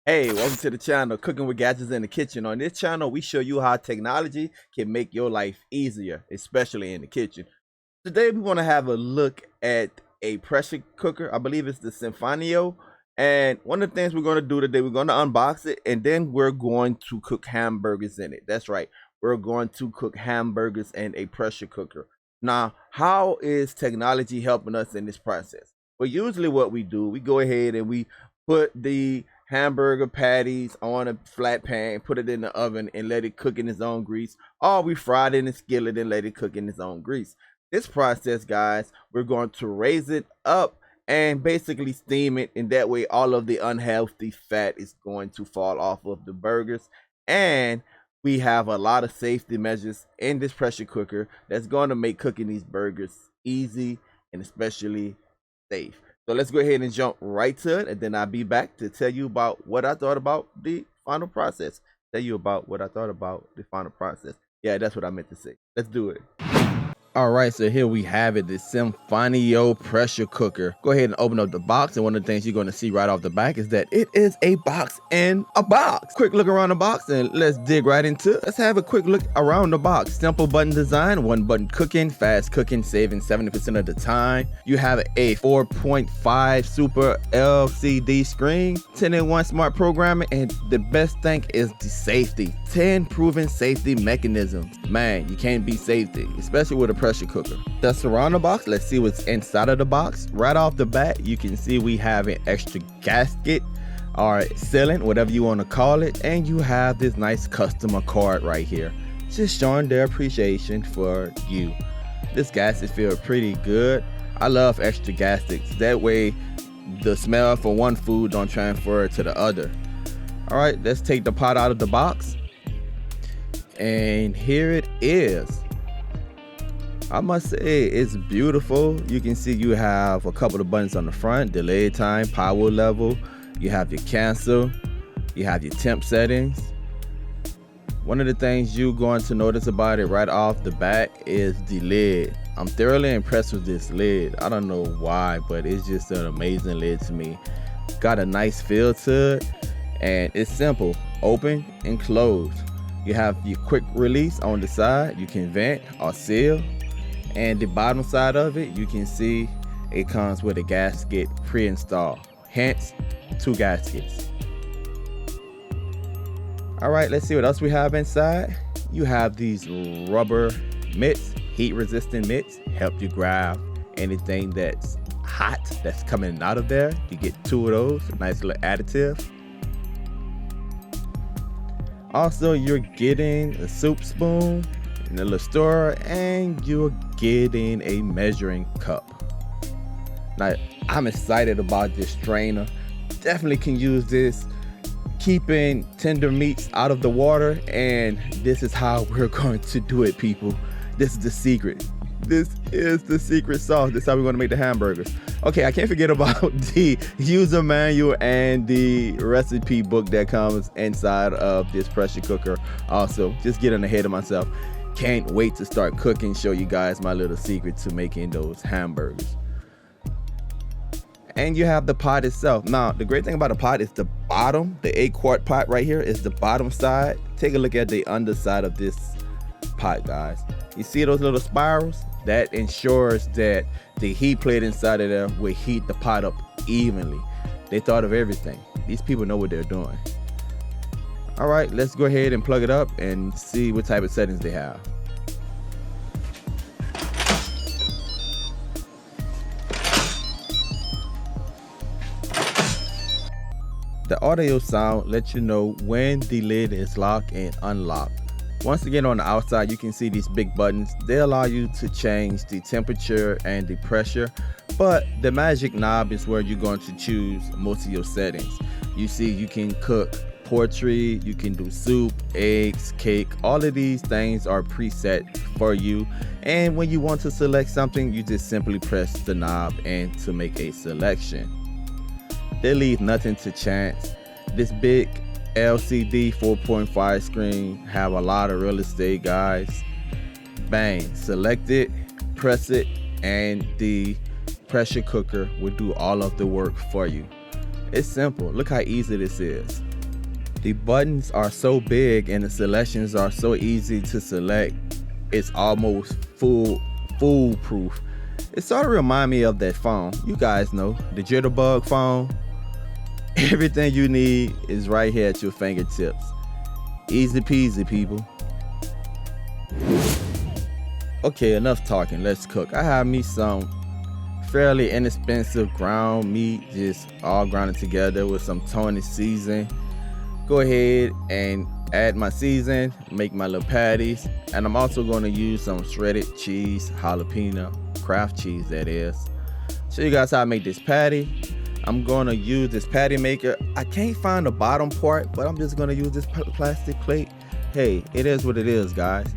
Hey, welcome to the channel, Cooking with Gadgets in the Kitchen. On this channel, we show you how technology can make your life easier, especially in the kitchen. Today, we want to have a look at a pressure cooker. I believe it's the Sinfonio. And one of the things we're going to do today, we're going to unbox it, and then we're going to cook hamburgers in it. That's right. We're going to cook hamburgers in a pressure cooker. Now, how is technology helping us in this process? Well, usually what we do, we go ahead and we put the hamburger patties on a flat pan, put it in the oven and let it cook in its own grease, or we fry it in the skillet and let it cook in its own grease. This process, guys, we're going to raise it up and basically steam it, and that way all of the unhealthy fat is going to fall off of the burgers. And we have a lot of safety measures in this pressure cooker that's going to make cooking these burgers easy and especially safe. So let's go ahead and jump right to it, and then I'll be back to tell you about what I thought about the final process. Yeah, that's what I meant to say. Let's do it. All right, so here we have it, the Sinfonio pressure cooker. Go ahead and open up the box, and one of the things you're going to see right off the back is that it is a box in a box. Quick look around the box, and let's dig right into it. Let's have a quick look around the box. Simple button design, one button cooking, fast cooking, saving 70% of the time. You have a 4.5 Super LCD screen, 10-in-1 smart programming, and the best thing is the safety. 10 proven safety mechanisms. Man, you can't beat safety, especially with a pressure cooker. The surrounding box, let's see what's inside of the box. Right off the bat, you can see we have an extra gasket or sealant, whatever you want to call it, and you have this nice customer card right here, just showing their appreciation for you. This gasket feels pretty good. I love extra gaskets. That way the smell for one food don't transfer to the other. All right, let's take the pot out of the box, and here it is. I must say it's beautiful. You can see you have a couple of buttons on the front: delay time, power level. You have your cancel. You have your temp settings. One of the things you're going to notice about it right off the bat is the lid. I'm thoroughly impressed with this lid. I don't know why, but it's just an amazing lid to me. Got a nice feel to it, and it's simple: open and close. You have your quick release on the side. You can vent or seal. And the bottom side of it, you can see it comes with a gasket pre-installed, hence 2 gaskets. All right, let's see what else we have inside. You have these rubber mitts, heat resistant mitts, help you grab anything that's hot that's coming out of there. You get 2 of those, a nice little additive. Also, you're getting a soup spoon and a little stirrer, and you're getting a measuring cup. Now, I'm excited about this strainer. Definitely can use this keeping tender meats out of the water, and this is how we're going to do it, people. This is the secret. This is the secret sauce. This is how we're going to make the hamburgers. Okay, I can't forget about the user manual and the recipe book that comes inside of this pressure cooker. Also, just getting ahead of myself. Can't wait to start cooking, show you guys my little secret to making those hamburgers. And you have the pot itself. Now, the great thing about the pot is the bottom, the 8-quart pot right here is the bottom side. Take a look at the underside of this pot, guys. You see those little spirals? That ensures that the heat plate inside of there will heat the pot up evenly. They thought of everything. These people know what they're doing. All right, let's go ahead and plug it up and see what type of settings they have. The audio sound lets you know when the lid is locked and unlocked. Once again, on the outside, you can see these big buttons. They allow you to change the temperature and the pressure, but the magic knob is where you're going to choose most of your settings. You see, you can cook poultry, you can do soup, eggs, cake. All of these things are preset for you, and when you want to select something, you just simply press the knob and to make a selection. They leave nothing to chance. This big LCD 4.5 screen have a lot of real estate, guys. Bang, select it, press it, and the pressure cooker will do all of the work for you. It's simple. Look how easy this is. The buttons are so big and the selections are so easy to select, it's almost foolproof. It sort of reminds me of that phone. You guys know, the jitterbug phone. Everything you need is right here at your fingertips. Easy peasy, people. Okay, enough talking, let's cook. I have me some fairly inexpensive ground meat, just all grounded together with some Tony seasoning. Go ahead and add my season, make my little patties, and I'm also going to use some shredded cheese, jalapeno, craft cheese that is. Show you guys how I make this patty. I'm going to use this patty maker. I can't find the bottom part, but I'm just going to use this plastic plate. Hey, it is what it is, guys.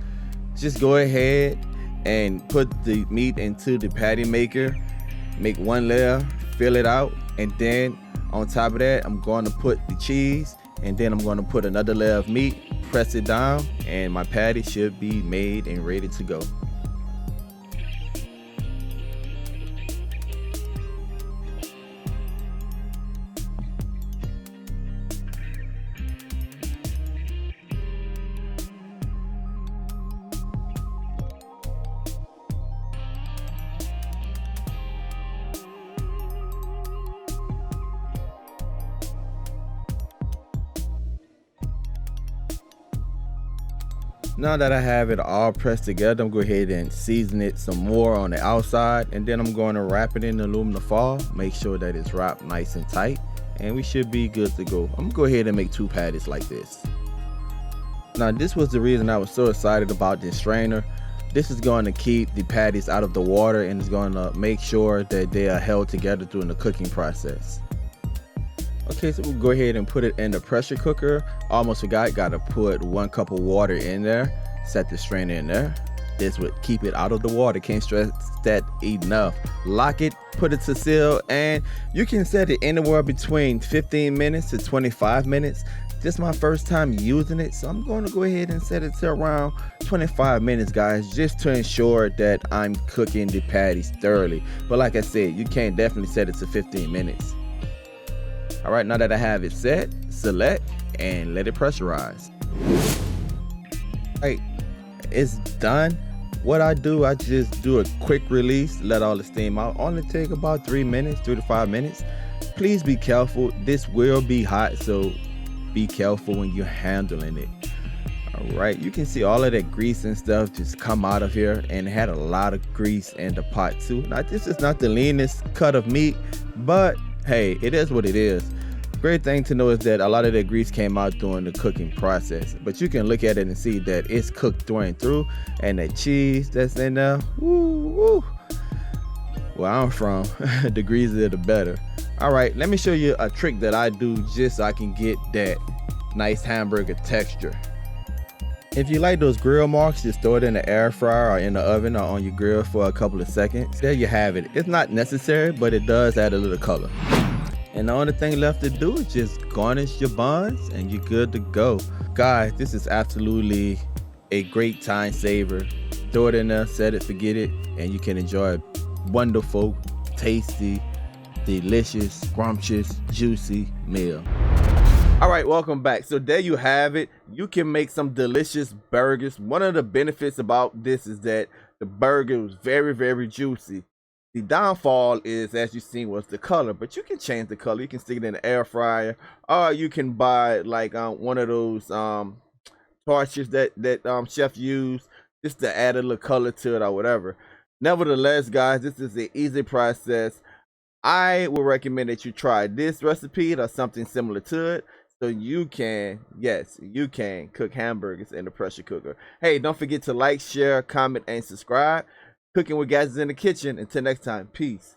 Just go ahead and put the meat into the patty maker, make one layer, fill it out, and then on top of that, I'm going to put the cheese, and then I'm going to put another layer of meat, press it down, and my patty should be made and ready to go. Now that I have it all pressed together, I'm going to go ahead and season it some more on the outside, and then I'm going to wrap it in aluminum foil. Make sure that it's wrapped nice and tight, and we should be good to go. I'm going to go ahead and make 2 patties like this. Now this was the reason I was so excited about this strainer. This is going to keep the patties out of the water, and it's going to make sure that they are held together during the cooking process. Okay, so we'll go ahead and put it in the pressure cooker. Almost forgot, gotta put 1 cup of water in there. Set the strainer in there. This would keep it out of the water. Can't stress that enough. Lock it, put it to seal, and you can set it anywhere between 15 minutes to 25 minutes. This is my first time using it, so I'm going to go ahead and set it to around 25 minutes, guys, just to ensure that I'm cooking the patties thoroughly. But like I said, you can definitely set it to 15 minutes. All right, now that I have it set, select and let it pressurize. All right, it's done. What I do, I just do a quick release, let all the steam out. Only take about 3 minutes, 3 to 5 minutes. Please be careful. This will be hot, so be careful when you're handling it. All right, you can see all of that grease and stuff just come out of here, and it had a lot of grease in the pot too. Now, this is not the leanest cut of meat, but hey, it is what it is. Great thing to know is that a lot of that grease came out during the cooking process, but you can look at it and see that it's cooked through and through, and that cheese that's in there, woo. Where I'm from, the greasier the better. All right, let me show you a trick that I do just so I can get that nice hamburger texture. If you like those grill marks, just throw it in the air fryer or in the oven or on your grill for a couple of seconds. There you have it. It's not necessary, but it does add a little color. And the only thing left to do is just garnish your buns and you're good to go. Guys, this is absolutely a great time saver. Throw it in there, set it, forget it, and you can enjoy a wonderful, tasty, delicious, scrumptious, juicy meal. All right, welcome back. So there you have it. You can make some delicious burgers. One of the benefits about this is that the burger was very, very juicy. The downfall is, as you seen, was the color, but you can change the color. You can stick it in the air fryer, or you can buy like one of those torches that chef use just to add a little color to it or whatever. Nevertheless, guys, this is an easy process. I would recommend that you try this recipe or something similar to it, so you can, yes, you can cook hamburgers in the pressure cooker. Hey, don't forget to like, share, comment, and subscribe. Cooking with Guys in the Kitchen. Until next time, peace.